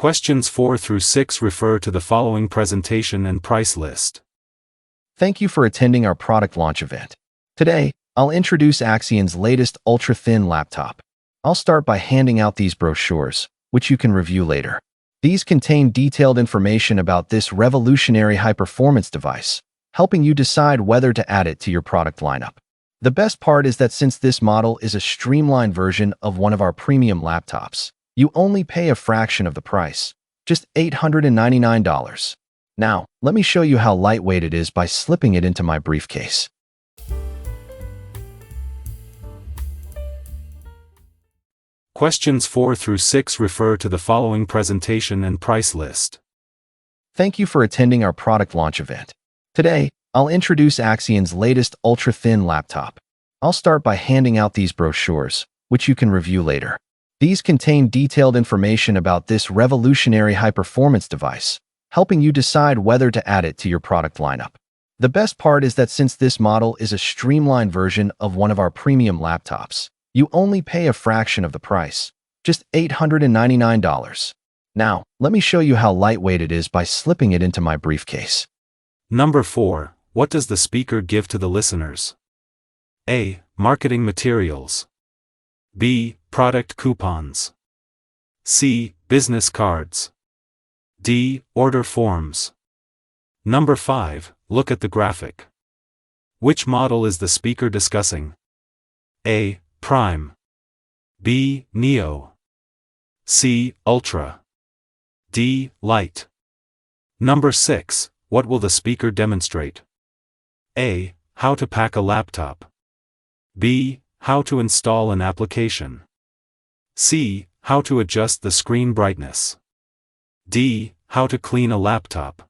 Questions 4 through 6 refer to the following presentation and price list. Thank you for attending our product launch event. Today, I'll introduce Axion's latest ultra-thin laptop. I'll start by handing out these brochures, which you can review later. These contain detailed information about this revolutionary high-performance device, helping you decide whether to add it to your product lineup. The best part is that since this model is a streamlined version of one of our premium laptops, you only pay a fraction of the price, just $899. Now, let me show you how lightweight it is by slipping it into my briefcase. Questions 4 through 6 refer to the following presentation and price list. Thank you for attending our product launch event. Today, I'll introduce Axion's latest ultra-thin laptop. I'll start by handing out these brochures, which you can review later. These contain detailed information about this revolutionary high-performance device, helping you decide whether to add it to your product lineup. The best part is that since this model is a streamlined version of one of our premium laptops, you only pay a fraction of the price, just $899. Now, let me show you how lightweight it is by slipping it into my briefcase. Number 4. What does the speaker give to the listeners? A. Marketing materials. B. Product coupons. C. Business cards. D. Order forms. Number 5. Look at the graphic. Which model is the speaker discussing? A. Prime. B. Neo. C. Ultra. D. Light. Number 6. What will the speaker demonstrate? A. How to pack a laptop. B. How to install an application. C. How to adjust the screen brightness. D. How to clean a laptop.